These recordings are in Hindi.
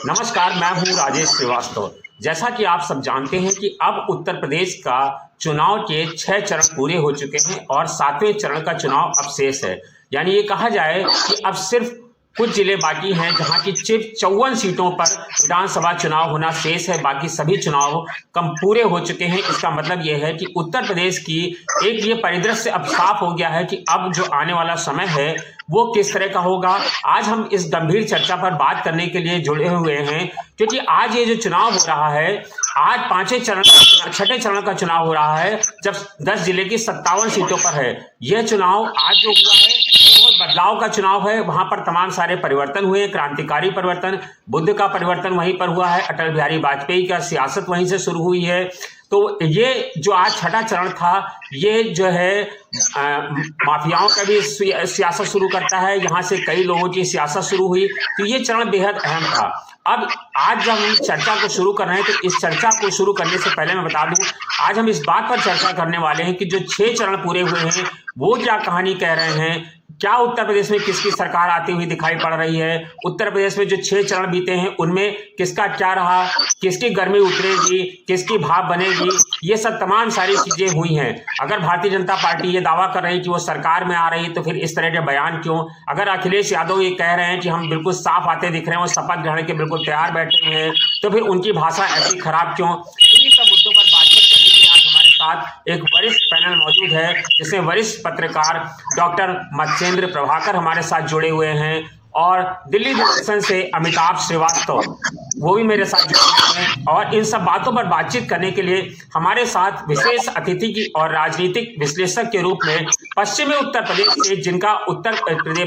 नमस्कार, मैं हूं राजेश श्रीवास्तव। जैसा कि आप सब जानते हैं कि अब उत्तर प्रदेश का चुनाव के 6 चरण पूरे हो चुके हैं और 7वें चरण का चुनाव अब शेष है। यानी ये कहा जाए कि अब सिर्फ कुछ जिले बाकी हैं जहां की सिर्फ 54 सीटों पर विधानसभा चुनाव होना शेष है। बाकी सभी चुनाव कम पूरे हो चुके हैं। इसका मतलब यह है कि उत्तर प्रदेश की एक ये परिदृश्य अब साफ हो गया है कि अब जो आने वाला समय है वो किस तरह का होगा। आज हम इस गंभीर चर्चा पर बात करने के लिए जुड़े हुए हैं, क्योंकि आज ये जो चुनाव हो रहा है, आज 6ठे चरण का चुनाव हो रहा है, जब 10 जिले की 57 सीटों पर है। यह चुनाव आज जो हुआ है बहुत बदलाव का चुनाव है। वहां पर तमाम सारे परिवर्तन हुए, क्रांतिकारी परिवर्तन, बुद्ध का परिवर्तन वहीं पर हुआ है, अटल बिहारी वाजपेयी का सियासत वहीं से शुरू हुई है। तो ये जो आज 6ठा चरण था, ये जो है माफियाओं का भी सियासत शुरू करता है। यहाँ से कई लोगों की सियासत शुरू हुई, तो ये चरण बेहद अहम था। अब आज जब हम चर्चा को शुरू कर रहे हैं, तो इस चर्चा को शुरू करने से पहले मैं बता दूं, आज हम इस बात पर चर्चा करने वाले हैं कि जो 6 चरण पूरे हुए हैं वो क्या कहानी कह रहे हैं। क्या उत्तर प्रदेश में किसकी सरकार आती हुई दिखाई पड़ रही है, उत्तर प्रदेश में जो 6 चरण बीते हैं उनमें किसका क्या रहा, किसकी गर्मी उतरेगी, किसकी भाप बनेगी, ये सब तमाम सारी चीजें हुई हैं। अगर भारतीय जनता पार्टी ये दावा कर रही है कि वो सरकार में आ रही, तो फिर इस तरह के बयान क्यों। अगर अखिलेश यादव ये कह रहे हैं कि हम बिल्कुल साफ आते दिख रहे हैं और शपथ ग्रहण के बिल्कुल तैयार बैठे हुए हैं, तो फिर उनकी भाषा ऐसी खराब क्यों। इन्हीं सब मुद्दों पर बातचीत करने के लिए आज हमारे साथ एक वरिष्ठ पैनल मौजूद है, जिसमें वरिष्ठ पत्रकार डॉक्टर मत्स्येंद्र प्रभाकर हमारे साथ जुड़े हुए हैं और दिल्ली दूरदर्शन से अमिताभ श्रीवास्तव वो भी मेरे साथ जुड़े हुए हैं। और इन सब बातों पर बातचीत करने के लिए हमारे साथ विशेष अतिथि की और राजनीतिक विश्लेषक के रूप में पश्चिमी उत्तर प्रदेश से, जिनका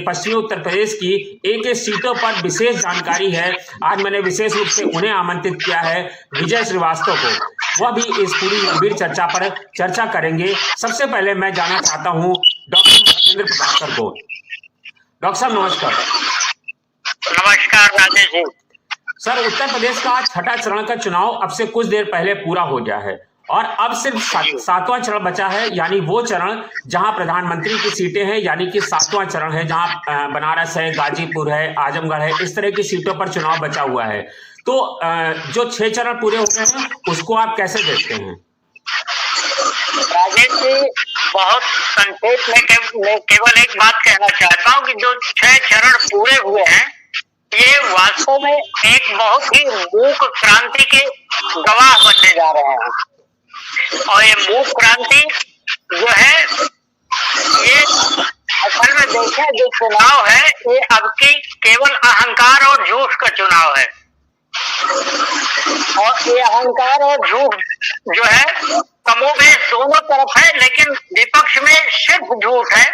पश्चिमी उत्तर प्रदेश की एक सीटों पर विशेष जानकारी है, आज मैंने विशेष रूप से उन्हें आमंत्रित किया है, विजय श्रीवास्तव को। वह भी इस पूरी गंभीर चर्चा पर चर्चा करेंगे। सबसे पहले मैं जानना चाहता हूं डॉक्टर मत्स्येंद्र प्रभाकर को। डॉक्टर साहब नमस्कार। नमस्कार राजेश जी। सर, उत्तर प्रदेश का 6ठा चरण का चुनाव अब से कुछ देर पहले पूरा हो गया है और अब सिर्फ 7वां चरण बचा है, यानी वो चरण जहां प्रधानमंत्री की सीटें हैं, यानी कि 7वां चरण है, जहां बनारस है, गाजीपुर है, आजमगढ़ है, इस तरह की सीटों पर चुनाव बचा हुआ है। तो जो 6 चरण पूरे हो गए हैं उसको आप कैसे देखते हैं? राजेश जी, बहुत संक्षेप में केवल एक बात कहना चाहता हूँ कि जो 6 चरण पूरे हुए हैं, ये वास्तव में एक बहुत ही मूक क्रांति के गवाह बनने जा रहे हैं। और ये मूक क्रांति जो है, ये असल में देखें जो चुनाव है, ये अब की केवल अहंकार और झूठ का चुनाव है। और ये अहंकार और झूठ जो है कमोबेश दोनों तरफ है, लेकिन विपक्ष में सिर्फ झूठ है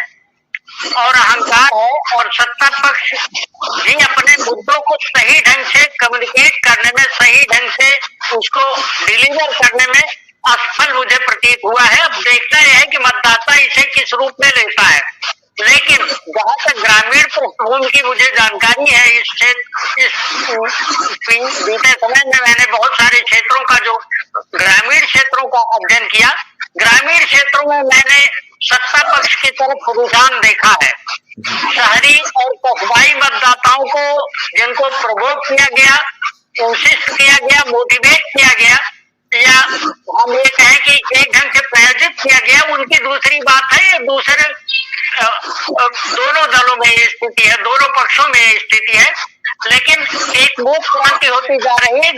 और अहंकार है, और सत्ता पक्ष भी अपने मुद्दों को सही ढंग से कम्युनिकेट करने में, सही ढंग से उसको डिलीवर करने में असफल मुझे प्रतीत हुआ है। अब देखना यह है कि मतदाता इसे किस रूप में लेता है। लेकिन जहां तक ग्रामीण पृष्ठभूमि की मुझे जानकारी है, इस बीते समय में मैंने बहुत सारे क्षेत्रों का, जो ग्रामीण क्षेत्रों का अध्ययन किया। ग्रामीण क्षेत्रों में मैंने सत्ता पक्ष की तरफ रुझान देखा है। शहरी और कस्बाई मतदाताओं को, जिनको प्रवोक किया गया, इंसिस्ट किया गया, मोटिवेट किया गया, या हम ये कहें कि एक ढंग से प्रायोजित किया गया, उनकी दूसरी बात है। ये दूसरे दोनों दलों में ये स्थिति है, दोनों पक्षों में ये स्थिति है। लेकिन एक मूक क्रांति होती जा रही है,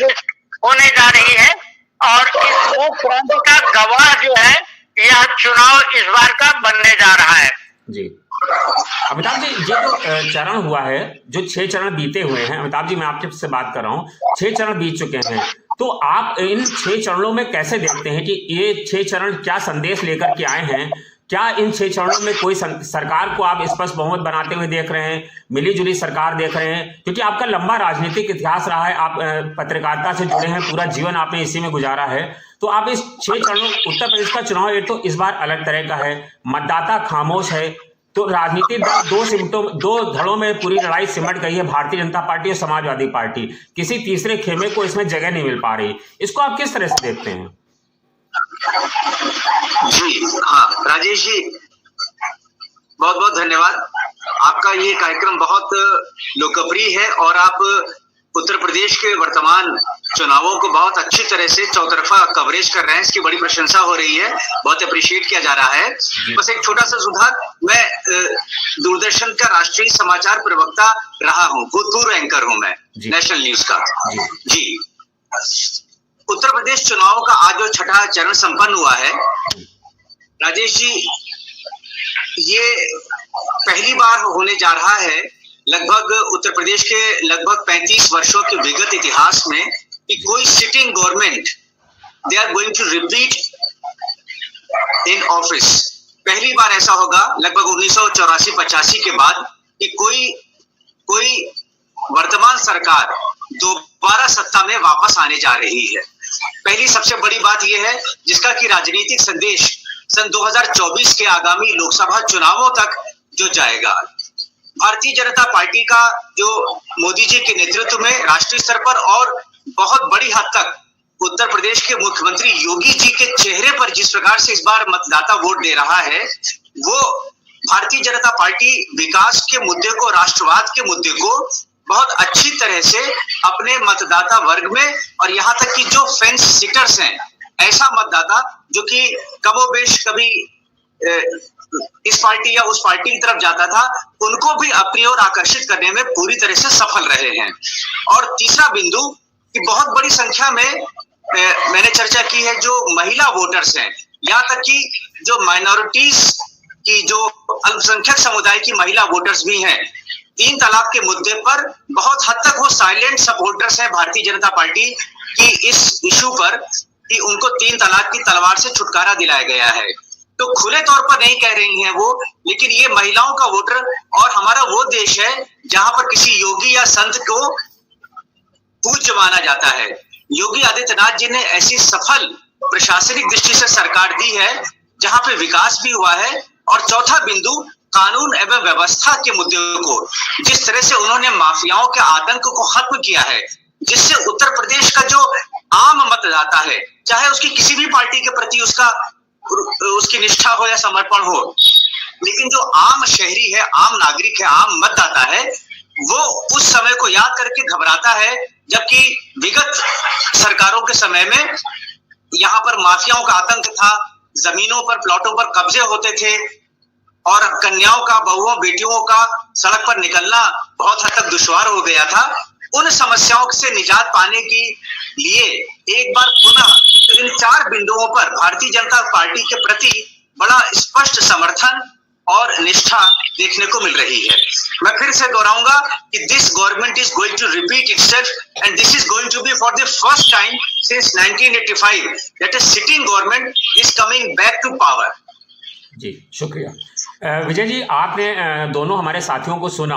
होने जा रही है, और इस मूक क्रांति का गवाह जो है, यह चुनाव इस बार का बनने जा रहा है। जी अमिताभ जी, ये जो चरण हुआ है, जो 6 चरण बीते हुए हैं, अमिताभ जी मैं आपसे बात कर रहा हूँ, 6 चरण बीत चुके हैं, तो आप इन 6 चरणों में कैसे देखते हैं कि ये 6 चरण क्या संदेश लेकर के आए हैं? क्या इन 6 चरणों में कोई सरकार को आप स्पष्ट बहुमत बनाते हुए देख रहे हैं, मिली जुली सरकार देख रहे हैं? क्योंकि आपका लंबा राजनीतिक इतिहास रहा है, आप पत्रकारिता से जुड़े हैं, पूरा जीवन आपने इसी में गुजारा है, तो आप इस 6 चरणों, उत्तर प्रदेश का चुनाव एक तो इस बार अलग तरह का है, मतदाता खामोश है, तो राजनीतिक दल दो धड़ों में पूरी लड़ाई सिमट गई है, भारतीय जनता पार्टी और समाजवादी पार्टी। किसी तीसरे खेमे को इसमें जगह नहीं मिल पा रही। इसको आप किस तरह से देखते हैं? जी हाँ राजेश जी, बहुत बहुत धन्यवाद। आपका ये कार्यक्रम बहुत लोकप्रिय है और आप उत्तर प्रदेश के वर्तमान चुनावों को बहुत अच्छी तरह से चौतरफा कवरेज कर रहे हैं। इसकी बड़ी प्रशंसा हो रही है, बहुत अप्रिशिएट किया जा रहा है। बस एक छोटा सा सुधार, मैं दूरदर्शन का राष्ट्रीय समाचार प्रवक्ता रहा हूँ, भूतपूर्व एंकर हूँ मैं नेशनल न्यूज का। जी, उत्तर प्रदेश चुनाव का आज जो छठा चरण संपन्न हुआ है, राजेश जी, ये पहली बार होने जा रहा है लगभग उत्तर प्रदेश के लगभग 35 वर्षों के विगत इतिहास में कि कोई sitting government they are going to repeat in office. पहली बार ऐसा होगा लगभग 1984-85 के बाद कि कोई वर्तमान सरकार दोबारा सत्ता में वापस आने जा रही है। पहली सबसे बड़ी बात यह है जिसका कि राजनीतिक संदेश सन 2024 के आगामी लोकसभा चुनावों तक जो जाएगा। भारतीय जनता पार्टी का जो मोदी जी के नेतृत्व में राष्ट्रीय स्तर पर और बहुत बड़ी हद तक उत्तर प्रदेश के मुख्यमंत्री योगी जी के चेहरे पर जिस प्रकार से इस बार मतदाता वोट दे रहा है, वो भारतीय जनता पार्टी विकास के मुद्दे को, राष्ट्रवाद के मुद्दे को बहुत अच्छी तरह से अपने मतदाता वर्ग में, और यहाँ तक कि जो फेंस सिटर्स हैं, ऐसा मतदाता जो कि कमोबेश कभी इस पार्टी या उस पार्टी की तरफ जाता था, उनको भी अपनी ओर आकर्षित करने में पूरी तरह से सफल रहे हैं। और तीसरा बिंदु कि बहुत बड़ी संख्या में मैंने चर्चा की है जो महिला वोटर्स हैं, यहाँ तक कि जो माइनॉरिटीज की, जो अल्पसंख्यक समुदाय की महिला वोटर्स भी हैं, 3 तलाक के मुद्दे पर बहुत हद तक वो साइलेंट सपोर्टर्स हैं भारतीय जनता पार्टी की इस इशू पर कि उनको 3 तलाक की तलवार से छुटकारा दिलाया गया है। तो खुले तौर पर नहीं कह रही हैं वो, लेकिन ये महिलाओं का वोटर, और हमारा वो देश है जहां पर किसी योगी या संत को पूज्य माना जाता है। योगी आदित्यनाथ जी ने ऐसी सफल प्रशासनिक दृष्टि से सरकार दी है जहां पे विकास भी हुआ है। और चौथा बिंदु, कानून एवं व्यवस्था के मुद्दे को जिस तरह से उन्होंने माफियाओं के आतंक को खत्म किया है, जिससे उत्तर प्रदेश का जो आम मतदाता है, चाहे उसकी किसी भी पार्टी के प्रति उसकी निष्ठा हो या समर्पण हो, लेकिन जो आम शहरी है, आम नागरिक है, आम मतदाता है, वो उस समय को याद करके घबराता है जबकि विगत सरकारों के समय में यहाँ पर माफियाओं का आतंक था, जमीनों पर, प्लॉटों पर कब्जे होते थे और कन्याओं का, बहुओं, बेटियों का सड़क पर निकलना बहुत हद तक दुश्वार हो गया था। उन समस्याओं से निजात पाने के लिए एक बार पुनः इन 4 बिंदुओं पर भारतीय जनता पार्टी के प्रति बड़ा स्पष्ट समर्थन और निष्ठा देखने को मिल रही है। मैं फिर से दोहराऊंगा कि this government is going to repeat itself and this is going to be for the first time since 1985 that a sitting government is coming back to power. जी, शुक्रिया। विजय जी, आपने दोनों हमारे साथियों को सुना,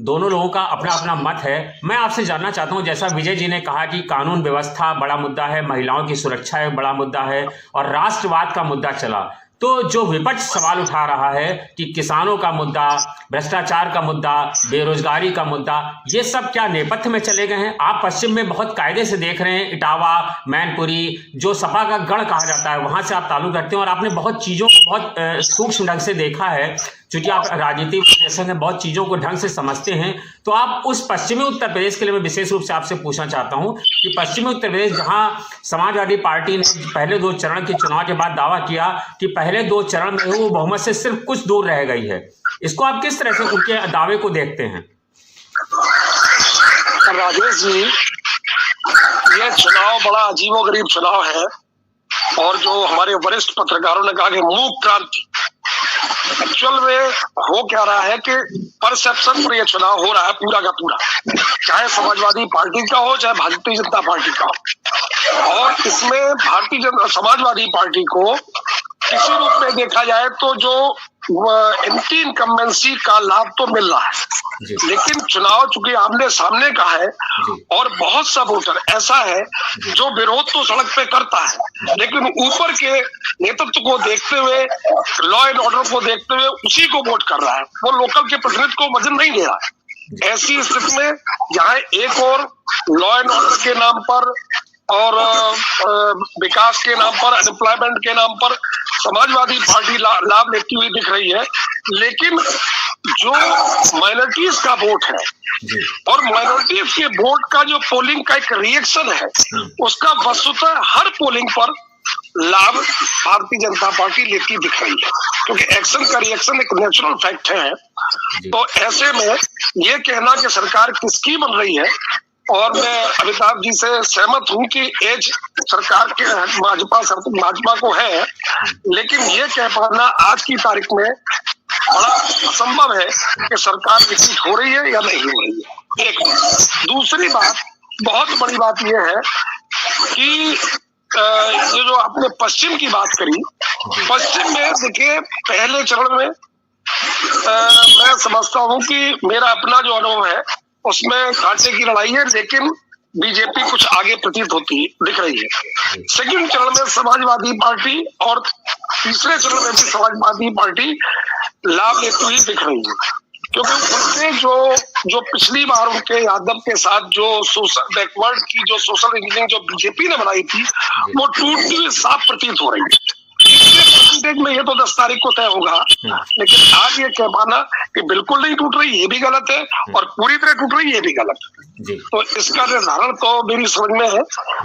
दोनों लोगों का अपना अपना मत है। मैं आपसे जानना चाहता हूं, जैसा विजय जी ने कहा कि कानून व्यवस्था बड़ा मुद्दा है, महिलाओं की सुरक्षा एक बड़ा मुद्दा है और राष्ट्रवाद का मुद्दा चला, तो जो विपक्ष सवाल उठा रहा है कि किसानों का मुद्दा, भ्रष्टाचार का मुद्दा, बेरोजगारी का मुद्दा, ये सब क्या नेपथ्य में चले गए हैं? आप पश्चिम में बहुत कायदे से देख रहे हैं, इटावा, मैनपुरी, जो सपा का गढ़ कहा जाता है, वहां से आप ताल्लुक रखते हैं और आपने बहुत चीज़ों को बहुत सूक्ष्म ढंग से देखा है। क्योंकि आप राजनीति विश्लेषक हैं, बहुत चीज़ों को ढंग से समझते हैं, तो आप उस पश्चिमी उत्तर प्रदेश के लिए मैं विशेष रूप से आपसे पूछना चाहता हूं कि पश्चिमी उत्तर प्रदेश, जहां समाजवादी पार्टी ने पहले 2 चरण के चुनाव के बाद दावा किया कि पहले 2 चरण में वो बहुमत से सिर्फ कुछ दूर रह गई है, इसको आप किस तरह से उनके दावे को देखते हैं? राजेश जी, ये चुनाव बड़ा अजीबोगरीब चुनाव है और जो हमारे वरिष्ठ पत्रकारों ने कहा कि मूक क्रांति, एक्चुअल में हो क्या रहा है कि परसेप्शन पर यह चुनाव हो रहा है पूरा का पूरा, चाहे समाजवादी पार्टी का हो चाहे भारतीय जनता पार्टी का हो। और इसमें समाजवादी पार्टी को किसी रूप में देखा जाए तो जो एंटी इनकम्बेंसी का लाभ तो मिल रहा है, लेकिन चुनाव चूंकि आमने सामने का है और बहुत सा वोटर ऐसा है जो विरोध तो सड़क पे करता है, लेकिन ऊपर के नेतृत्व को देखते हुए, लॉ एंड ऑर्डर को देखते हुए उसी को वोट कर रहा है, वो लोकल के प्रतिनिधि को वजन नहीं दे रहा है। ऐसी स्थिति में जहां एक और लॉ एंड ऑर्डर के नाम पर और विकास के नाम पर, अनएम्प्लॉयमेंट के नाम पर समाजवादी पार्टी लाभ लेती हुई दिख रही है, लेकिन जो माइनॉरिटीज का वोट है और माइनॉरिटीज के वोट का जो पोलिंग का एक रिएक्शन है, उसका वस्तुतः हर पोलिंग पर लाभ भारतीय जनता पार्टी लेती दिख रही है, क्योंकि एक्शन का रिएक्शन एक नेचुरल फैक्ट है। तो ऐसे में ये कहना कि सरकार किसकी बन रही है, और मैं अमिताभ जी से सहमत हूं कि एज सरकार के भाजपा को है, लेकिन ये कह पाना आज की तारीख में बड़ा असंभव है कि सरकार विकसित हो रही है या नहीं हो रही है। एक दूसरी बात, बहुत बड़ी बात यह है कि ये जो आपने पश्चिम की बात करी, पश्चिम में देखिए पहले चरण में मैं समझता हूं कि मेरा अपना जो अनुभव है उसमें कांटे की लड़ाई है, लेकिन बीजेपी कुछ आगे प्रतीत होती दिख रही है। सेकंड चरण में समाजवादी पार्टी और तीसरे चरण में भी समाजवादी पार्टी लाभ लेती हुई दिख रही है, क्योंकि उनके जो पिछली बार उनके यादव के साथ जो सोशल बैकवर्ड की जो सोशल इंजीनियरिंग जो बीजेपी ने बनाई थी, वो टूटती हुई साफ प्रतीत हो रही है। परसेंटेज में ये तो 10 तारीख को तय होगा, लेकिन आज ये कह पाना कि बिल्कुल नहीं टूट रही ये भी गलत है और पूरी तरह टूट रही ये भी गलत है। तो इसका निर्धारण तो मेरी समझ में है,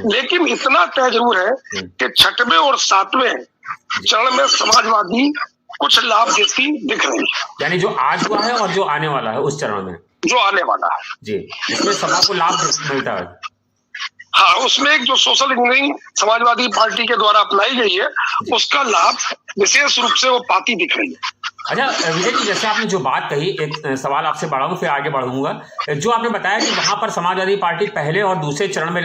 लेकिन इतना तय जरूर है कि छठवें और सातवें चरण में समाजवादी कुछ लाभ देती दिख रही है, यानी जो आज हुआ है और जो आने वाला है उस चरण में, जो आने वाला है जी, इसमें सभा को लाभ मिलता है। हाँ, उसमें एक जो सोशल इंजीनियरिंग समाजवादी पार्टी के द्वारा अपनाई गई है, उसका लाभ विशेष रूप से वो पाती दिख रही है। अच्छा विजय जी, जैसे आपने जो बात कही, एक सवाल आपसे बढ़ाऊं फिर आगे बढ़ूंगा। जो आपने बताया कि वहां पर समाजवादी पार्टी पहले और दूसरे चरण में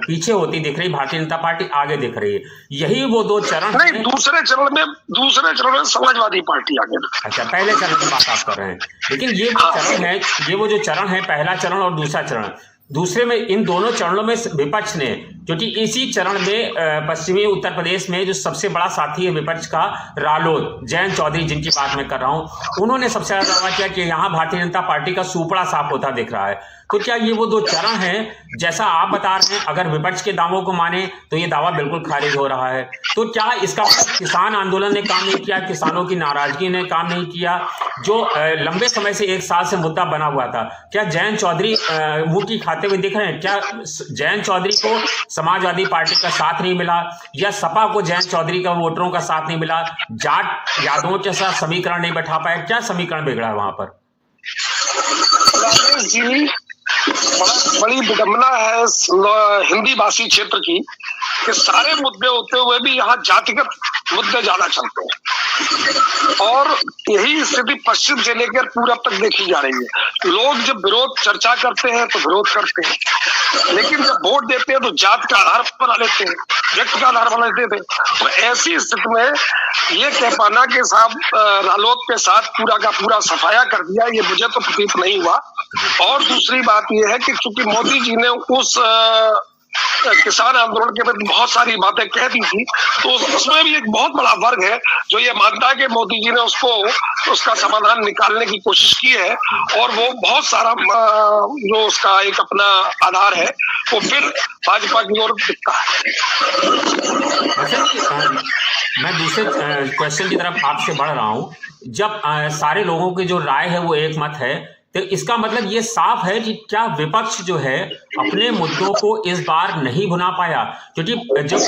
पीछे होती दिख रही, भारतीय जनता पार्टी आगे दिख रही है, यही वो दो चरण नहीं, दूसरे चरण में समाजवादी पार्टी आगे। अच्छा, पहले चरण की बात आप कर रहे हैं, लेकिन ये वो चरण है, ये वो जो चरण है, पहला चरण और दूसरा चरण, दूसरे में इन दोनों चरणों में विपक्ष ने, क्योंकि इसी चरण में पश्चिमी उत्तर प्रदेश में जो सबसे बड़ा साथी है विपक्ष का रालोद, जयंत चौधरी जिनकी बात मैं कर रहा हूं, उन्होंने सबसे ज्यादा दावा किया कि यहाँ भारतीय जनता पार्टी का सुपड़ा साफ होता दिख रहा है। तो क्या ये वो दो चरण हैं जैसा आप बता रहे हैं? अगर विपक्ष के दावों को माने तो ये दावा बिल्कुल खारिज हो रहा है। तो क्या इसका किसान आंदोलन ने काम नहीं किया, किसानों की नाराजगी ने काम नहीं किया, जो लंबे समय से 1 साल से मुद्दा बना हुआ था? क्या जयंत चौधरी मुंह की खाते हुए दिख रहे हैं? क्या जयंत चौधरी को समाजवादी पार्टी का साथ नहीं मिला, या सपा को जयंत चौधरी का वोटरों का साथ नहीं मिला, जाट यादवों के साथ समीकरण नहीं बैठा पाए? क्या समीकरण बिगड़ा है वहां पर? राजेश जी, बड़ी विडंबना है हिंदी भाषी क्षेत्र की कि सारे मुद्दे होते हुए भी यहाँ जातिगत मुद्दे ज्यादा चलते हैं, और यही स्थिति पश्चिम से लेकर पूरब तक देखी जा रही है। लोग जब विरोध चर्चा करते हैं तो विरोध करते हैं, लेकिन जब वोट देते हैं तो जात का आधार बना लेते हैं, व्यक्ति का आधार बना लेते थे। तो ऐसी स्थिति में ये कह पाना कि साहब रालोद के साथ पूरा का पूरा सफाया कर दिया, ये मुझे तो प्रतीत नहीं हुआ। और दूसरी बात यह है कि चूंकि मोदी जी ने उस किसान आंदोलन के बाद बहुत सारी बातें कह दी थी, तो उसमें भी एक बहुत बड़ा वर्ग है जो ये मानता है कि मोदी जी ने उसका समाधान निकालने की कोशिश की है, और वो बहुत सारा जो उसका एक अपना आधार है वो फिर भाजपा की ओर दिखता है। मैं दूसरे क्वेश्चन की तरफ आपसे बढ़ रहा हूँ। जब सारे लोगों की जो राय है वो एक मत है, तो इसका मतलब ये साफ है कि क्या विपक्ष जो है अपने मुद्दों को इस बार नहीं भुना पाया? क्योंकि जब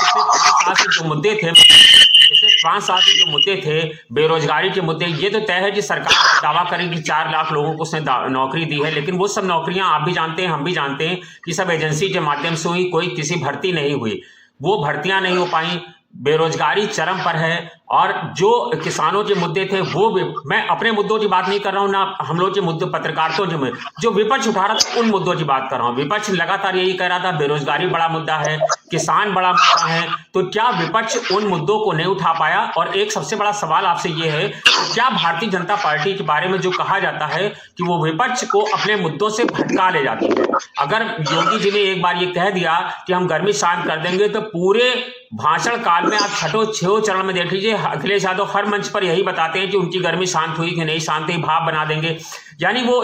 पिछले 5 साल से जो मुद्दे थे, बेरोजगारी के मुद्दे, ये तो तय है कि सरकार दावा करेगी कि 4 लाख लोगों को उसने नौकरी दी है, लेकिन वो सब नौकरियां आप भी जानते हैं, हम भी जानते हैं कि सब एजेंसी के माध्यम से हुई, कोई किसी भर्ती नहीं हुई, वो भर्तियां नहीं हो पाई, बेरोजगारी चरम पर है। और जो किसानों के मुद्दे थे वो भी, मैं अपने मुद्दों की बात नहीं कर रहा हूं, ना हम लोग के मुद्दे, पत्रकारिता के जो विपक्ष उठा रहा था उन मुद्दों की बात कर रहा हूं। विपक्ष लगातार यही कह रहा था बेरोजगारी बड़ा मुद्दा है, किसान बड़ा मुद्दा है। तो क्या विपक्ष उन मुद्दों को नहीं उठा पाया? और एक सबसे बड़ा सवाल आपसे ये है, क्या भारतीय जनता पार्टी के बारे में जो कहा जाता है कि वो विपक्ष को अपने मुद्दों से भटका ले जाती है, अगर योगी जी ने एक बार ये कह दिया कि हम गर्मी शांत कर देंगे, तो पूरे भाषण काल में आप 6 चरण में देख लीजिए, अखिलेश यादव हर मंच पर यही बताते हैं कि उनकी गर्मी शांत हुई कि नहीं शांत हुई, भाप बना देंगे। यानी वो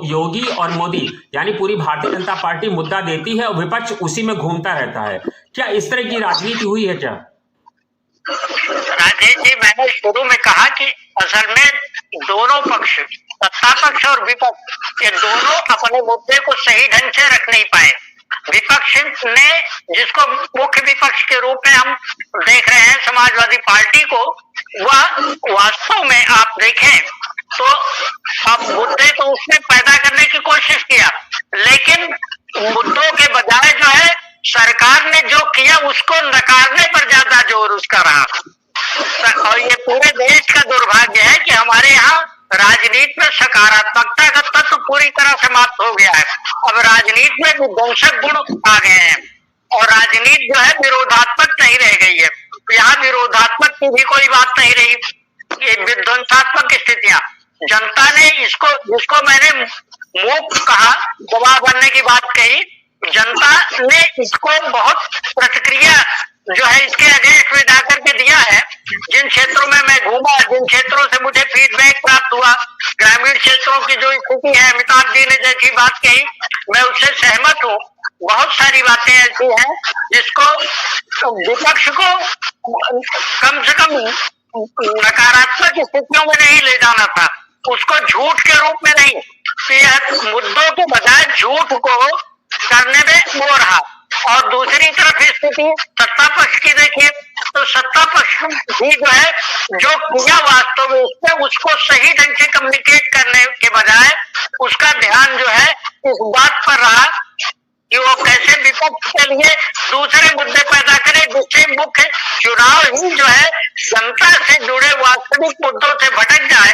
योगी और मोदी, यानी पूरी भारतीय जनता पार्टी मुद्दा देती है और विपक्ष उसी में घूमता रहता है। क्या इस तरह की राजनीति हुई है क्या? राजेश जी, मैंने शुरू में कहा कि असल में दोनों पक्ष सत्ता पक्ष और विपक्ष ये दोनों अपने मुद्दे को सही ढंग से रख नहीं पाए। विपक्ष ने, जिसको मुख्य विपक्ष के रूप में हम देख रहे हैं समाजवादी पार्टी को, वह वास्तव में आप देखें तो अब मुद्दे तो उसने पैदा करने की कोशिश किया, लेकिन मुद्दों के बजाय जो है सरकार ने जो किया उसको नकारने पर ज्यादा जोर उसका रहा। और ये पूरे देश का दुर्भाग्य है कि हमारे यहाँ राजनीति में सकारात्मकता का तत्व पूरी तरह समाप्त हो गया है। अब राजनीति में विध्वंसक गुण आ गए हैं और राजनीति जो है विरोधात्मक नहीं रह गई है। यहाँ विरोधात्मक की भी कोई बात नहीं रही, ये विध्वंसात्मक स्थितियां। जनता ने इसको, जिसको मैंने मूक कहा, गवाह बनने की बात कही, जनता ने इसको बहुत प्रतिक्रिया जो है इसके अगेंस्ट में जाकर के दिया है। जिन क्षेत्रों में मैं घूमा, जिन क्षेत्रों से मुझे फीडबैक प्राप्त हुआ, ग्रामीण क्षेत्रों की जो स्थिति है, अमिताभ जी ने जैसी बात कही मैं उससे सहमत हूँ। बहुत सारी बातें ऐसी हैं जिसको विपक्ष को कम से कम नकारात्मक स्थितियों में नहीं ले जाना था, उसको झूठ के रूप में नहीं, तो मुद्दों के बजाय झूठ को करने में वो रहा। और दूसरी तरफ स्थिति सत्ता पक्ष की देखिए तो सत्ता पक्ष भी जो है जो किया वास्तव में उसमें उसको सही ढंग से कम्युनिकेट करने के बजाय उसका ध्यान जो है इस बात पर रहा कि वो कैसे विपक्ष के लिए दूसरे मुद्दे पैदा करे, जिससे मुख्य चुनाव ही जो है जनता से जुड़े वास्तविक मुद्दों से भटक जाए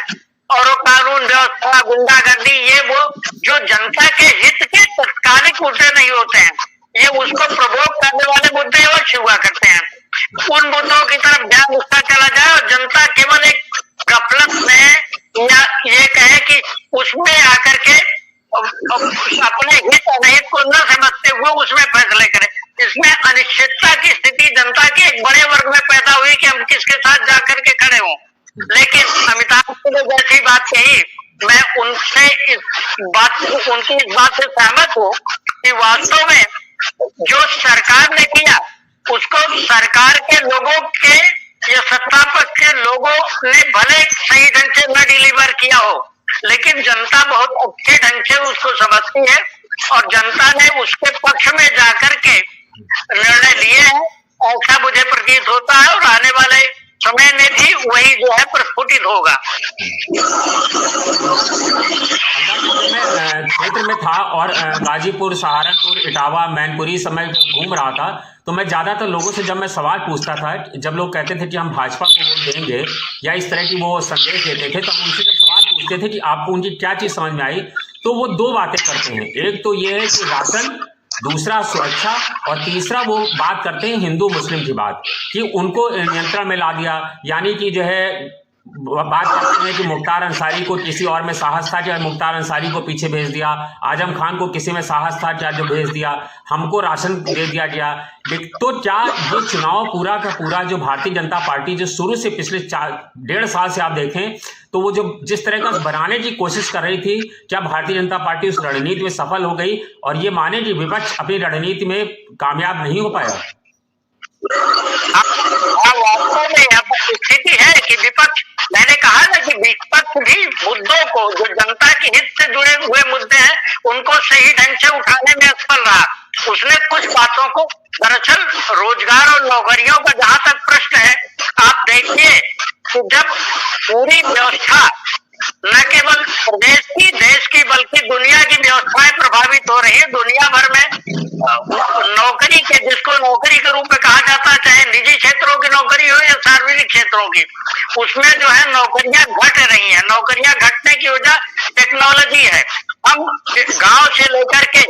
और वो कानून व्यवस्था, गुंडागर्दी, ये वो जो जनता के हित के तत्कालिक मुद्दे नहीं होते हैं, ये उसको प्रभोग करने वाले मुद्दे अवश्य हुआ करते हैं। उन मुद्दों की तरफ ध्यान उसका चला जाए और जनता केवल एक गफलत में या ये कहे कि उसमें आकर के अपने हित अनहित को न समझते हुए उसमें फैसले करे। इसमें अनिश्चितता की स्थिति जनता के एक बड़े वर्ग में पैदा हुई कि हम किसके साथ जाकर के खड़े हों। लेकिन अमिताभ जी ने जैसी बात कही, मैं उनसे उनकी इस बात से सहमत हूँ कि वास्तव में जो सरकार ने किया उसको सरकार के लोगों के या सत्ता पक्ष के लोगों ने भले सही ढंग से न डिलीवर किया हो, लेकिन जनता बहुत अच्छे ढंग से उसको समझती है और जनता ने उसके पक्ष में जाकर के निर्णय लिए हैं, ऐसा मुझे प्रतीत होता है। और आने वाले समय में भी वही जो है प्रस्फुटित होगा। मैं क्षेत्र में था और गाजीपुर, सहारनपुर, इटावा, मैनपुरी समय घूम रहा था तो मैं ज़्यादातर लोगों से जब मैं सवाल पूछता था, जब लोग कहते थे कि हम भाजपा को वोट देंगे या इस तरह की वो संदेश देते थे, तो हम उनसे जब सवाल पूछते थे कि आपको उनकी क्या चीज़ समझ में आई, तो वो दो बातें करते हैं। एक तो ये है कि राशन, दूसरा सुरक्षा, और तीसरा वो बात करते हैं हिंदू मुस्लिम की बात कि उनको नियंत्रण में ला दिया। यानी कि जो है बात करते हैं कि मुख्तार अंसारी को किसी और में साहस था क्या, मुख्तार अंसारी को पीछे भेज दिया, आजम खान को किसी में साहस था क्या जो भेज दिया, हमको राशन दे दिया गया। तो क्या ये चुनाव पूरा का पूरा जो भारतीय जनता पार्टी जो शुरू से पिछले 1.5 साल से आप देखें तो वो जो जिस तरह का बनाने की कोशिश कर रही थी, क्या भारतीय जनता पार्टी उस रणनीति में सफल हो गई और ये माने कि विपक्ष अपनी रणनीति में कामयाब नहीं हो पाया? वास्तव में स्थिति है कि विपक्ष, मैंने कहा ना कि विपक्ष भी मुद्दों को जो जनता के हित से जुड़े हुए मुद्दे हैं उनको सही ढंग से उठाने में असफल रहा। उसने कुछ बातों को, दरअसल रोजगार और नौकरियों का जहां तक प्रश्न है, आप देखिए कि जब पूरी व्यवस्था न केवल प्रदेश की, देश की, बल्कि दुनिया की व्यवस्थाएं प्रभावित हो रही है, दुनिया भर में नौकरी के, जिसको नौकरी के रूप में कहा जाता है, चाहे निजी क्षेत्रों की नौकरी हो या सार्वजनिक क्षेत्रों की, उसमें जो है नौकरियां घट रही हैं। नौकरियां घटने की वजह टेक्नोलॉजी है। हम गांव से लेकर के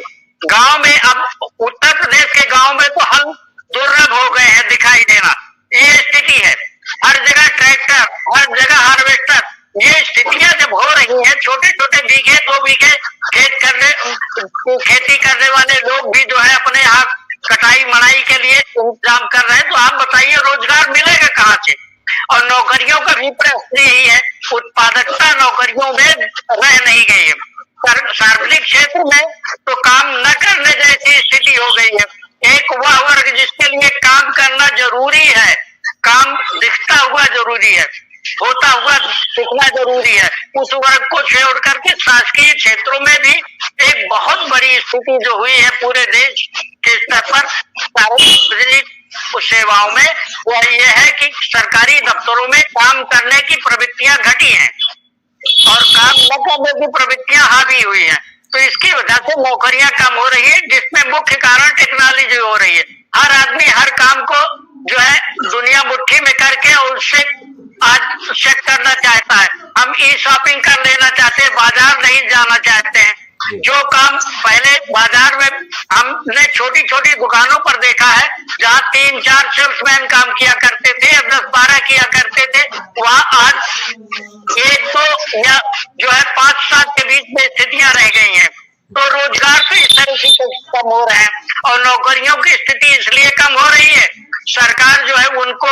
गांव में, अब उत्तर प्रदेश के गांव में तो हल दुर्लभ हो गए हैं दिखाई देना, ये स्थिति है। हर जगह ट्रैक्टर, हर जगह हार्वेस्टर, ये स्थितियां जब हो रही हैं, छोटे छोटे बीघे 2 बीघे खेती करने वाले लोग भी जो है अपने यहाँ कटाई मड़ाई के लिए इंतजाम कर रहे हैं, तो आप बताइए रोजगार मिलेगा कहाँ से? और नौकरियों का भी प्रश्न यही है, उत्पादकता नौकरियों में रह नहीं गई है। सार्वजनिक क्षेत्र में तो काम न करने जैसी स्थिति हो गई है। एक वह वर्ग जिसके लिए काम करना जरूरी है, काम दिखता हुआ जरूरी है, होता हुआ दिखना जरूरी है। उस वर्ग को छोड़ करके शासकीय क्षेत्रों में भी एक बहुत बड़ी स्थिति जो हुई है पूरे देश के स्तर पर सार्वजनिक सेवाओं में, वह यह है कि सरकारी दफ्तरों में काम करने की प्रवृत्तियां घटी हैं और काम न करने की प्रवृत्तियां हावी हुई हैं। तो इसकी वजह से नौकरियां कम हो रही है, जिसमें मुख्य कारण टेक्नोलॉजी हो रही है। हर आदमी हर काम को जो है दुनिया मुट्ठी में करके उससे आज चेक करना चाहता है। हम ई शॉपिंग कर लेना चाहते हैं, बाजार नहीं जाना चाहते हैं। जो काम पहले बाजार में हमने छोटी छोटी दुकानों पर देखा है, जहाँ 3-4 सेल्समैन काम किया करते थे, 10-12 किया करते थे, वहाँ आज 1-2 या जो है 5-7 के बीच में स्थितियां रह गई हैं। तो रोजगार तो इस तरह से कम हो रहे हैं और नौकरियों की स्थिति इसलिए कम हो रही है, सरकार जो है उनको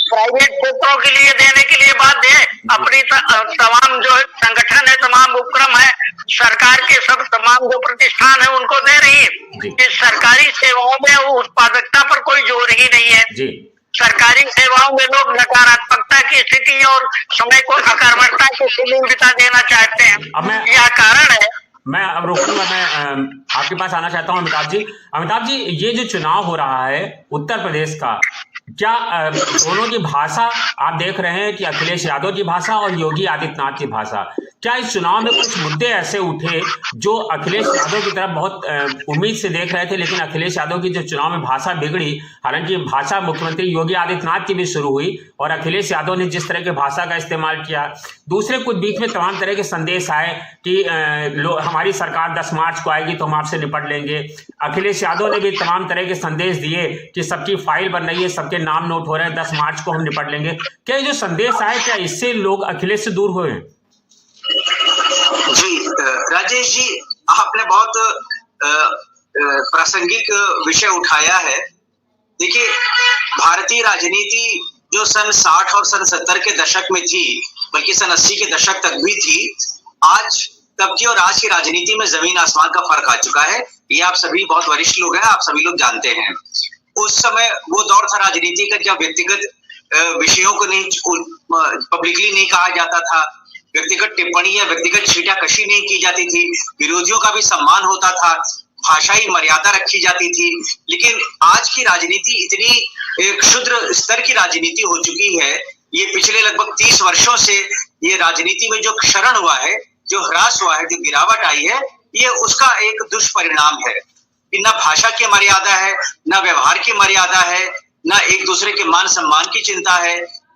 प्राइवेट क्षेत्रों के लिए देने के लिए बाध्य है। अपनी तमाम जो संगठन है, तमाम उपक्रम है, सरकार के सब तमाम जो प्रतिष्ठान है उनको दे रही है। इस सरकारी सेवाओं में उत्पादकता पर कोई जोर ही नहीं है। सरकारी सेवाओं में लोग नकारात्मकता की स्थिति और समय को अकर्मकता की सीलिंग बिता देना चाहते हैं। यह कारण है। मैं अब रोकूंगा, मैं आपके पास आना चाहता हूं अमिताभ जी, ये जो चुनाव हो रहा है उत्तर प्रदेश का, क्या दोनों की भाषा आप देख रहे हैं कि अखिलेश यादव की भाषा और योगी आदित्यनाथ की भाषा, क्या इस चुनाव में कुछ मुद्दे ऐसे उठे जो अखिलेश यादव की तरफ बहुत उम्मीद से देख रहे थे, लेकिन अखिलेश यादव की जो चुनाव में भाषा बिगड़ी, हालांकि भाषा मुख्यमंत्री योगी आदित्यनाथ की भी शुरू हुई और अखिलेश यादव ने जिस तरह की भाषा का इस्तेमाल किया, दूसरे कुछ बीच में तमाम तरह के संदेश आए कि हमारी सरकार 10 मार्च को आएगी तो हम आपसे निपट लेंगे। अखिलेश यादव ने भी तमाम तरह के संदेश दिए कि सबकी फाइल बन रही है, सबके नाम नोट हो रहे हैं, 10 मार्च को हम निपट लेंगे। क्या ये जो संदेश आए, क्या इससे लोग अखिलेश से दूर हुए? जी राजेश जी, आपने बहुत प्रासंगिक विषय उठाया है। देखिए, भारतीय राजनीति जो सन 60 और सन 70 के दशक में थी, बल्कि सन 80 के दशक तक भी थी, आज तब की और आज की राजनीति में जमीन आसमान का फर्क आ चुका है। ये आप सभी बहुत वरिष्ठ लोग हैं, आप सभी लोग जानते हैं। उस समय वो दौर था राजनीति का जब व्यक्तिगत विषयों को नहीं पब्लिकली नहीं कहा जाता था, व्यक्तिगत टिप्पणी या व्यक्तिगत छींटाकशी नहीं की जाती थी, विरोधियों का भी सम्मान होता था, भाषाई मर्यादा रखी जाती थी। लेकिन आज की राजनीति इतनी क्षुद्र स्तर की राजनीति हो चुकी है, ये पिछले लगभग 30 वर्षों से ये राजनीति में जो क्षरण हुआ है, जो ह्रास हुआ है, जो गिरावट आई है, ये उसका एक दुष्परिणाम है कि न भाषा की मर्यादा है, न व्यवहार की मर्यादा है, न एक दूसरे के मान सम्मान की चिंता है,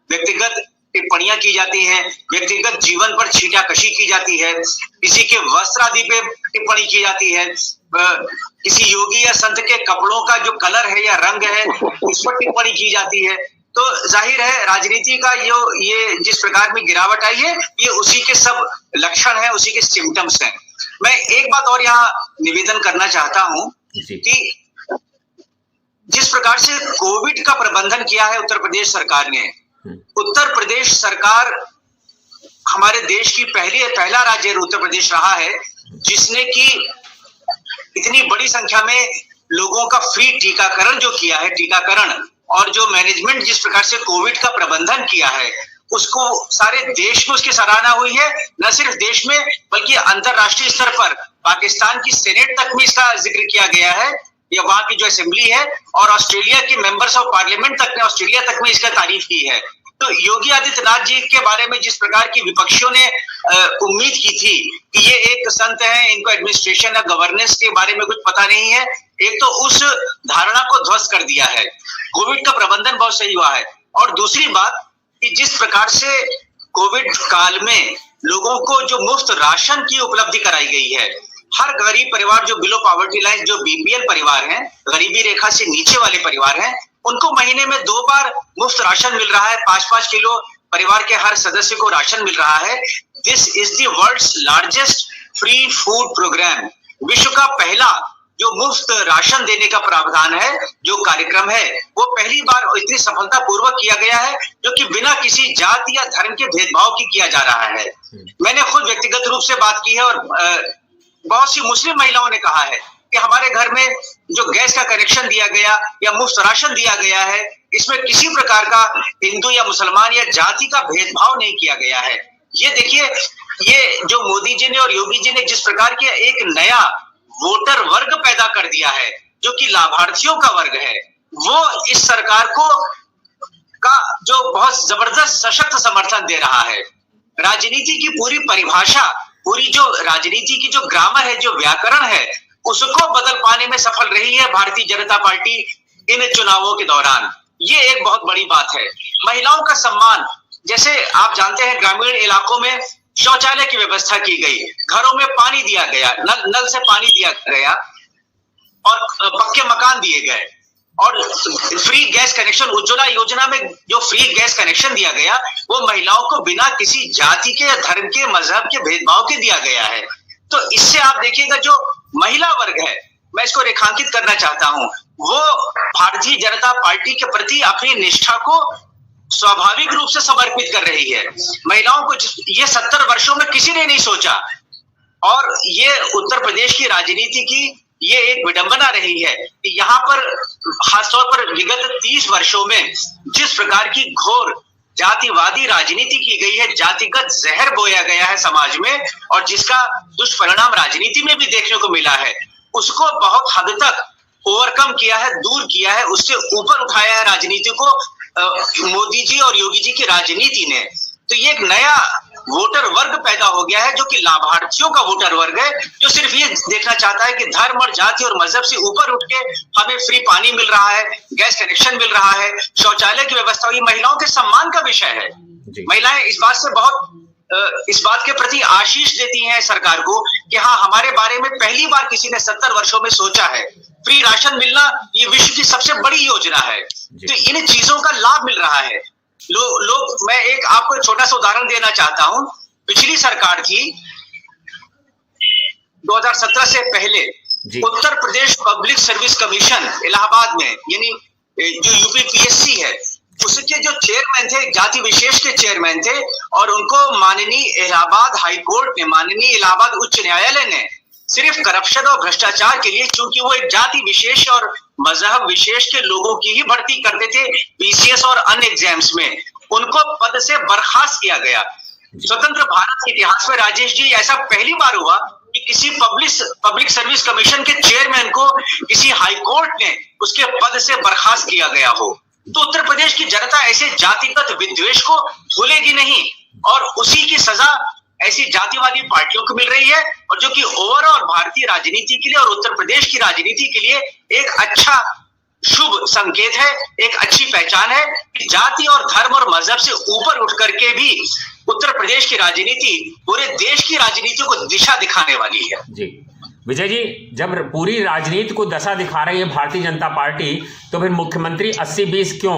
व्यक्तिगत टिप्पणियां की जाती हैं, व्यक्तिगत जीवन पर छींटाकशी की जाती है, किसी के वस्त्र आदि पे टिप्पणी की जाती है, किसी योगी या संत के कपड़ों का जो कलर है या रंग है उस पर टिप्पणी की जाती है। तो जाहिर है राजनीति का ये जिस प्रकार में गिरावट आई है, ये उसी के सब लक्षण है, उसी के सिम्टम्स हैं। मैं एक बात और यहाँ निवेदन करना चाहता हूँ कि जिस प्रकार से कोविड का प्रबंधन किया है उत्तर प्रदेश सरकार ने, उत्तर प्रदेश सरकार हमारे देश की पहला राज्य उत्तर प्रदेश रहा है जिसने कि इतनी बड़ी संख्या में लोगों का फ्री टीकाकरण जो किया है, टीकाकरण और जो मैनेजमेंट जिस प्रकार से कोविड का प्रबंधन किया है, उसको सारे देश में उसकी सराहना हुई है। न सिर्फ देश में बल्कि अंतरराष्ट्रीय स्तर पर पाकिस्तान की सेनेट तक में इसका जिक्र किया गया है, या वहां की जो असेंबली है, और ऑस्ट्रेलिया के मेंबर्स ऑफ पार्लियामेंट तक ने ऑस्ट्रेलिया तक में इसका तारीफ की है। तो योगी आदित्यनाथ जी के बारे में जिस प्रकार की विपक्षियों ने उम्मीद की थी कि ये एक संत हैं, इनको एडमिनिस्ट्रेशन या गवर्नेंस के बारे में कुछ पता नहीं है, एक तो उस धारणा को ध्वस्त कर दिया है। कोविड का प्रबंधन बहुत सही हुआ है। और दूसरी बात कि जिस प्रकार से कोविड काल में लोगों को जो मुफ्त राशन की उपलब्धि कराई गई है, हर गरीब परिवार जो बिलो पॉवर्टी लाइन, जो बीपीएल परिवार हैं, गरीबी रेखा से नीचे वाले परिवार हैं, उनको महीने में 2 बार मुफ्त राशन मिल रहा है, 5-5 किलो परिवार के हर सदस्य को राशन मिल रहा है। This is the world's largest free food programme. विश्व का पहला जो मुफ्त राशन देने का प्रावधान है, जो कार्यक्रम है, वो पहली बार इतनी सफलता पूर्वक किया गया है, जो कि बिना किसी जाति या धर्म के भेदभाव की किया जा रहा है। मैंने खुद व्यक्तिगत रूप से बात की है और बहुत सी मुस्लिम महिलाओं ने कहा है कि हमारे घर में जो गैस का कनेक्शन दिया गया या मुफ्त राशन दिया गया है, इसमें किसी प्रकार का हिंदू या मुसलमान या जाति का भेदभाव नहीं किया गया है। ये देखिए, ये जो मोदी जी ने और योगी जी ने जिस प्रकार के एक नया वोटर वर्ग पैदा कर दिया है, जो कि लाभार्थियों का वर्ग है, वो इस सरकार का जो बहुत जबरदस्त सशक्त समर्थन दे रहा है। राजनीति की पूरी परिभाषा, पूरी जो राजनीति की जो ग्रामर है, जो व्याकरण है, उसको बदल पाने में सफल रही है भारतीय जनता पार्टी इन चुनावों के दौरान। ये एक बहुत बड़ी बात है। महिलाओं का सम्मान, जैसे आप जानते हैं ग्रामीण इलाकों में शौचालय की व्यवस्था की गई, घरों में पानी दिया गया, नल से पानी दिया गया और पक्के मकान दिए गए, और फ्री गैस कनेक्शन, उज्ज्वला योजना में जो फ्री गैस कनेक्शन दिया गया वो महिलाओं को बिना किसी जाति के, धर्म के, मजहब के भेदभाव के दिया गया है। तो इससे आप देखिएगा जो महिला वर्ग है, मैं इसको रेखांकित करना चाहता हूं, वो भारतीय जनता पार्टी के प्रति अपनी निष्ठा को स्वाभाविक रूप से समर्पित कर रही है। महिलाओं को ये 70 वर्षों में किसी ने नहीं सोचा, और ये उत्तर प्रदेश की राजनीति की ये एक विडंबना रही है कि यहाँ पर खासतौर पर विगत 30 वर्षों में जिस प्रकार की घोर जातिवादी राजनीति की गई है, जातिगत जहर बोया गया है समाज में, और जिसका दुष्परिणाम राजनीति में भी देखने को मिला है, उसको बहुत हद तक ओवरकम किया है, दूर किया है, उससे ऊपर उठाया है राजनीति को मोदी जी और योगी जी की राजनीति ने। तो ये एक नया वोटर वर्ग पैदा हो गया है, जो कि लाभार्थियों का वोटर वर्ग है, जो सिर्फ ये देखना चाहता है कि धर्म और जाति और मजहब से ऊपर उठ के हमें फ्री पानी मिल रहा है, गैस कनेक्शन मिल रहा है, शौचालय की व्यवस्था हुई। महिलाओं के सम्मान का विषय है। महिलाएं इस बात के प्रति आशीष देती हैं सरकार को कि हाँ, हमारे बारे में पहली बार किसी ने 70 वर्षों में सोचा है। फ्री राशन मिलना ये विश्व की सबसे बड़ी योजना है। तो इन चीजों का लाभ मिल रहा है। मैं एक आपको एक छोटा सा उदाहरण देना चाहता हूं। पिछली सरकार थी 2017 से पहले, Uttar Pradesh public service commission Allahabad में, यानी जो यूपीपीएससी है, उसके जो चेयरमैन थे, जाति विशेष के चेयरमैन थे, और उनको माननीय इलाहाबाद हाई कोर्ट ने, माननीय इलाहाबाद उच्च न्यायालय ने सिर्फ करप्शन और भ्रष्टाचार के लिए, क्योंकि वो एक जाति विशेष और मजहब विशेष के लोगों की ही भर्ती करते थे पीसीएस और अन्य एग्जाम्स में, उनको पद से बर्खास्त किया गया। स्वतंत्र भारत के इतिहास में राजेश जी ऐसा पहली बार हुआ कि किसी पब्लिक सर्विस कमीशन के चेयरमैन को किसी हाई कोर्ट ने उसके पद से बर्खास्त किया गया हो। तो उत्तर प्रदेश की जनता ऐसे जातिगत विद्वेष को भूलेगी नहीं, और उसी की सजा ऐसी जातिवादी पार्टियों को मिल रही है, और जो कि ओवरऑल भारतीय राजनीति के लिए और उत्तर प्रदेश की राजनीति के लिए एक अच्छा शुभ संकेत है, एक अच्छी पहचान है कि जाति और धर्म और मजहब से ऊपर उठ करके भी उत्तर प्रदेश की राजनीति पूरे देश की राजनीति को दिशा दिखाने वाली है। जी विजय जी, जब पूरी राजनीति को दशा दिखा रही है भारतीय जनता पार्टी, तो फिर मुख्यमंत्री 80-20 क्यों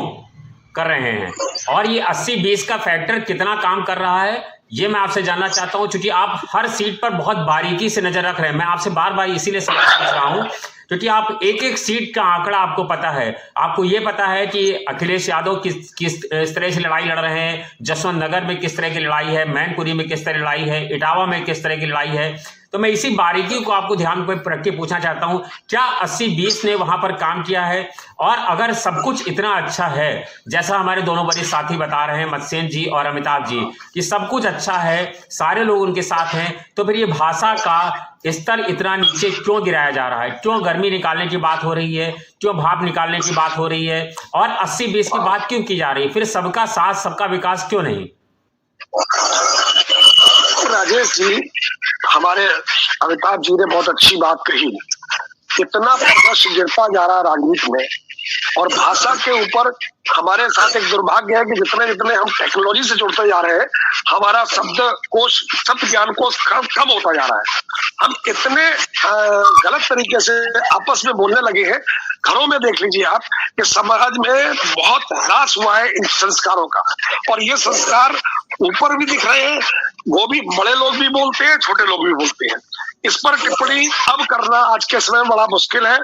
कर रहे हैं, और ये 80-20 का फैक्टर कितना काम कर रहा है, ये मैं आपसे जानना चाहता हूं। क्योंकि आप हर सीट पर बहुत बारीकी से नजर रख रहे हैं। मैं आपसे बार बार इसीलिए सवाल पूछ रहा हूं क्योंकि आप एक एक सीट का आंकड़ा आपको पता है। आपको ये पता है कि अखिलेश यादव किस तरह से लड़ाई लड़ रहे हैं, जसवंत नगर में किस तरह की लड़ाई है, मैनपुरी में किस तरह लड़ाई है, इटावा में किस तरह की लड़ाई है। तो मैं इसी बारीकी को आपको ध्यान में रख के पूछना चाहता हूं, क्या 80-20 ने वहां पर काम किया है? और अगर सब कुछ इतना अच्छा है, जैसा हमारे दोनों वरिष्ठ साथी बता रहे हैं, मत्स्येंद्र जी और अमिताभ जी, कि सब कुछ अच्छा है, सारे लोग उनके साथ हैं, तो फिर ये भाषा का स्तर इतना नीचे क्यों गिराया जा रहा है? क्यों गर्मी निकालने की बात हो रही है? क्यों भाप निकालने की बात हो रही है? और 80-20 की बात क्यों की जा रही है? फिर सबका साथ, सबका विकास क्यों नहीं? राजेश जी, हमारे अमिताभ जी ने बहुत अच्छी बात कही। इतना प्रदर्श गिरता जा रहा है राजनीति में, और भाषा के ऊपर हमारे साथ एक दुर्भाग्य है कि जितने जितने हम टेक्नोलॉजी से जुड़ते जा रहे हैं, हमारा शब्द ज्ञान कोश कम होता जा रहा है। हम कितने गलत तरीके से आपस में बोलने लगे हैं। घरों में देख लीजिए आप कि समाज में बहुत ह्रास हुआ है इन संस्कारों का, और ये संस्कार ऊपर भी दिख रहे हैं। वो भी बड़े लोग भी बोलते हैं, छोटे लोग भी बोलते हैं। इस पर टिप्पणी अब करना आज के समय में बड़ा मुश्किल है,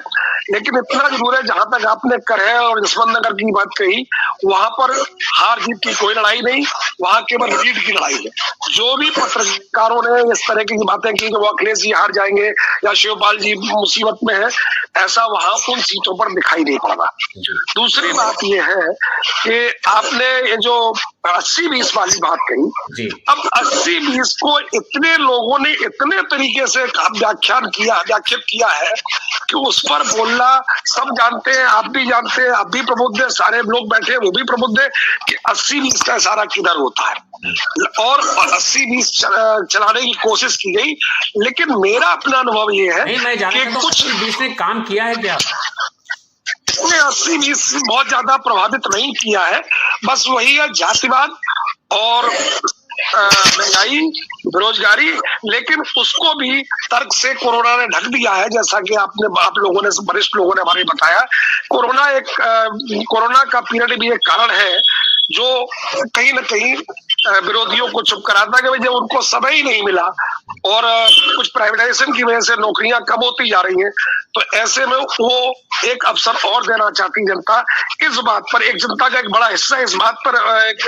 लेकिन इतना जरूर है, जहां तक आपने करे और जसवंत नगर की बात कही, वहां पर हार जीत की कोई लड़ाई नहीं, वहां केवल लीड की लड़ाई है। जो भी पत्रकारों ने इस तरह की बातें की कि वो अखिलेश जी हार जाएंगे या शिवपाल जी मुसीबत में है, ऐसा वहां उन सीटों पर दिखाई नहीं पड़ रहा। दूसरी बात यह है कि आपने ये जो 80-20 वाली बात कही, अब 80-20 को इतने लोगों ने इतने तरीके से व्याख्यात किया है कि उस पर बोलना सब जानते हैं, आप भी जानते हैं, आप भी प्रबुद्ध है, सारे लोग बैठे हैं वो भी प्रबुद्ध है कि 80-20 का इशारा किधर होता है, और 80-20 चलाने की कोशिश की गई। लेकिन मेरा अपना अनुभव ये है कि कुछ 20 ने काम किया है क्या? 80-20 बहुत ज्यादा प्रभावित नहीं किया है, बस वही है जातिवाद और महंगाई, बेरोजगारी, लेकिन उसको भी तर्क से कोरोना ने ढक दिया है। जैसा कि आप लोगों ने, वरिष्ठ लोगों ने हमारे बताया, कोरोना का पीरियड भी एक कारण है जो कहीं ना कहीं विरोधियों को चुप कराता है कि जब उनको समय ही नहीं मिला और कुछ प्राइवेटाइजेशन की वजह से नौकरियां कम होती जा रही हैं, तो ऐसे में वो एक अवसर और देना चाहती जनता, इस बात पर एक जनता का एक बड़ा हिस्सा इस बात पर एक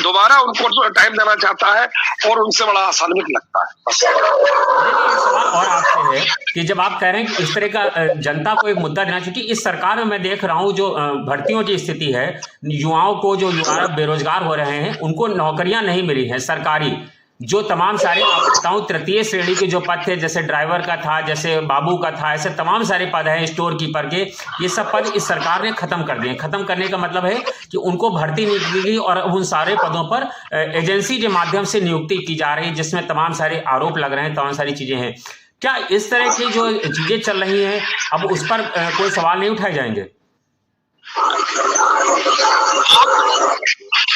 दोबारा उनको टाइम देना चाहता है और उनसे बड़ा आसान्वित लगता है। सवाल और आपसे है कि जब आप कह रहे हैं कि इस तरह का जनता को एक मुद्दा देना, क्योंकि इस सरकार में मैं देख रहा हूँ जो भर्तियों की स्थिति है, युवाओं को, जो युवा बेरोजगार हो रहे हैं, उनको नौकरियां नहीं मिली हैं सरकारी। जो तमाम सारे आप बताऊं तृतीय श्रेणी के जो पद थे, जैसे ड्राइवर का था, जैसे बाबू का था, ऐसे तमाम सारे पद हैं स्टोर कीपर के, ये सब पद इस सरकार ने खत्म कर दिए। खत्म करने का मतलब है कि उनको भर्ती नहीं की गई और उन सारे पदों पर एजेंसी के माध्यम से नियुक्ति की जा रही है, जिसमें तमाम सारे आरोप लग रहे हैं, तमाम सारी चीजें हैं। क्या इस तरह की जो चीजें चल रही हैं, अब उस पर कोई सवाल नहीं उठाए जाएंगे?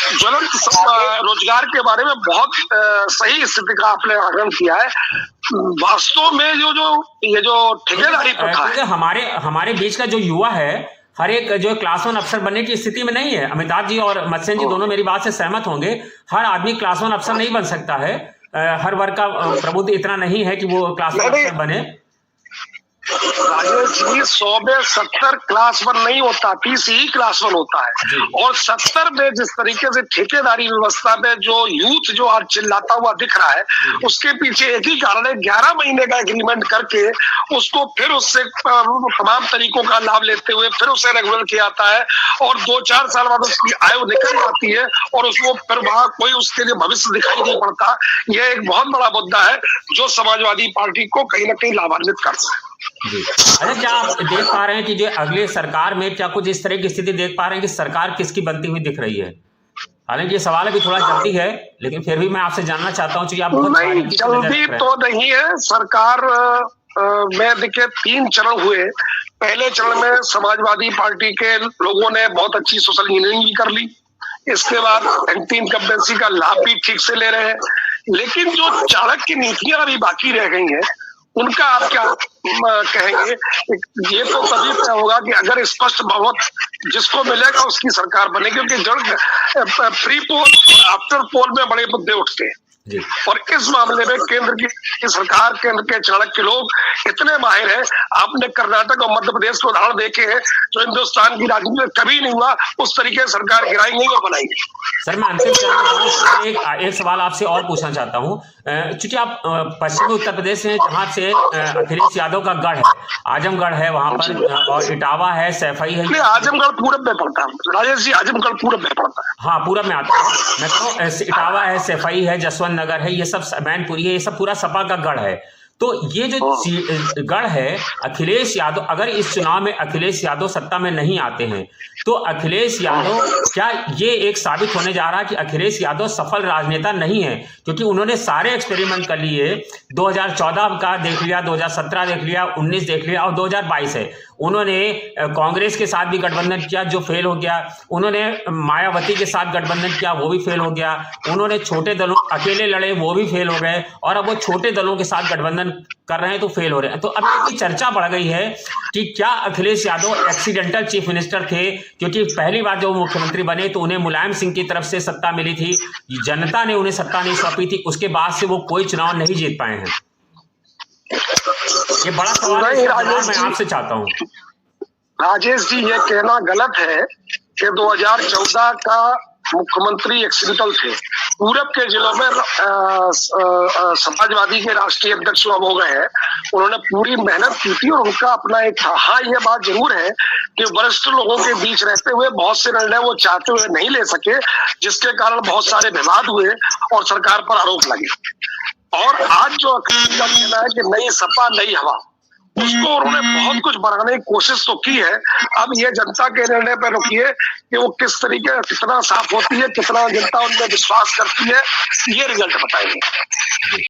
ज्वलंत रोजगार के बारे में बहुत सही स्थिति का आपने आकलन किया है। वास्तव में ये जो ठेकेदारी प्रथा है, हमारे बीच का जो युवा है, हर एक जो क्लास 1 अफसर बनने की स्थिति में नहीं है। अमिताभ जी और मत्स्यन जी दोनों मेरी बात से सहमत होंगे। हर आदमी क्लास 1 अफसर नहीं बन सकता है, हर वर्ग का प्रबुद्ध इतना नहीं है कि वो क्लास 1 अफसर बने। राजेश जी, 100 में 70 क्लास 1 नहीं होता, 30 ही क्लास 1 होता है। और 70 में जिस तरीके से ठेकेदारी व्यवस्था में जो यूथ जो आज चिल्लाता हुआ दिख रहा है, उसके पीछे एक ही कारण है, 11 महीने का एग्रीमेंट करके उसको फिर उससे तमाम तरीकों का लाभ लेते हुए फिर उसे रेगुलर किया जाता है और 2-4 साल बाद उसकी आयु निकल जाती है और उसको फिर वहां कोई उसके लिए भविष्य दिखाई नहीं पड़ता। यह एक बहुत बड़ा मुद्दा है जो समाजवादी पार्टी को कहीं ना कहीं लाभान्वित करता है। जी, अच्छा, क्या आप देख पा रहे हैं कि जो अगले सरकार में क्या कुछ इस तरह की स्थिति देख पा रहे हैं कि सरकार किसकी बनती हुई दिख रही है? हालांकि ये सवाल अभी थोड़ा जल्दी है, लेकिन फिर भी मैं आपसे जानना चाहता हूँ कि आप नहीं, जल्दी तो नहीं है। सरकार में देखिए 3 चरण हुए। पहले चरण में समाजवादी पार्टी के लोगों ने बहुत अच्छी सोशल इंजीनियरिंग भी कर ली, इसके बाद एंटी इनकम्बेंसी का लाभ भी ठीक से ले रहे हैं, लेकिन जो चाणक्य नीतियां अभी बाकी रह गई हैं, उनका आप क्या कहेंगे? ये तो तभी तय होगा कि अगर स्पष्ट बहुमत जिसको मिलेगा उसकी सरकार बने, क्योंकि जब प्री पोल आफ्टर पोल में बड़े मुद्दे उठते हैं और इस मामले में केंद्र की सरकार, केंद्र के चाणक्य लोग इतने माहिर हैं। आपने कर्नाटक और मध्य प्रदेश के उदाहरण देखे हैं जो हिंदुस्तान की राजनीति में कभी नहीं हुआ, उस तरीके से सरकार गिराएंगे और बनाएंगे। सर, मैं अंतिम चरण एक सवाल आपसे और पूछना चाहता हूँ, चूंकि आप पश्चिमी उत्तर प्रदेश में, जहाँ से अखिलेश यादव का गढ़ है, आजमगढ़ है वहां पर, और इटावा है, सैफई है। आजमगढ़ पूरब में पड़ता है राजेश जी, आजमगढ़ पूरब में पड़ता है। हाँ, पूरब में आता है। मैं कहूँ इटावा है, सैफई है, जसवंत नगर है, ये सब मैनपुरी है, ये सब पूरा सपा का गढ़ है। तो ये जो गढ़ है, अखिलेश यादव, अगर इस चुनाव में अखिलेश यादव सत्ता में नहीं आते हैं तो अखिलेश यादव, क्या ये एक साबित होने जा रहा है कि अखिलेश यादव सफल राजनेता नहीं है? क्योंकि उन्होंने सारे एक्सपेरिमेंट कर लिए, 2014 का देख लिया, 2017 देख लिया, 19 देख लिया और 2022 है। उन्होंने कांग्रेस के साथ भी गठबंधन किया जो फेल हो गया, उन्होंने मायावती के साथ गठबंधन किया वो भी फेल हो गया, उन्होंने छोटे दलों अकेले लड़े वो भी फेल हो गए, और अब वो छोटे दलों के साथ गठबंधन कर रहे हैं तो फेल हो रहे हैं। तो अब ये चर्चा बढ़ गई है कि क्या Akhilesh Yadav accidental chief minister थे, क्योंकि पहली बार जब मुख्यमंत्री बने तो उन्हें मुलायम सिंह की तरफ से सत्ता मिली थी, जनता ने उन्हें सत्ता नहीं सौंपी थी, उसके बाद से वो कोई चुनाव नहीं जीत पाए हैं। ये बड़ा सवाल है, नहीं, इसका जवाब राजेश मैं जी। आपसे चाहता हूँ। राजेश जी, ये कहना गलत है कि 2014 का मुख्यमंत्री एक सिंपल थे। पूरब के जिलों में समाजवादी के राष्ट्रीय अध्यक्ष अब हो गए हैं, उन्होंने पूरी मेहनत की थी और उनका अपना एक था। हाँ, ये बात जरूर है कि वरिष्ठ लोगों के बीच रहते हुए बहुत से निर्णय वो चाहते हुए नहीं ले सके, जिसके कारण बहुत सारे विवाद हुए और सरकार पर आरोप लगे। और आज जो अखिलेश का कहना है कि नई सपा नई हवा, उसको उन्होंने बहुत कुछ बनाने की कोशिश तो की है। अब ये जनता के निर्णय पर रुकिए कि वो किस तरीके कितना साफ होती है, कितना जनता उनमें विश्वास करती है, ये रिजल्ट बताएंगे।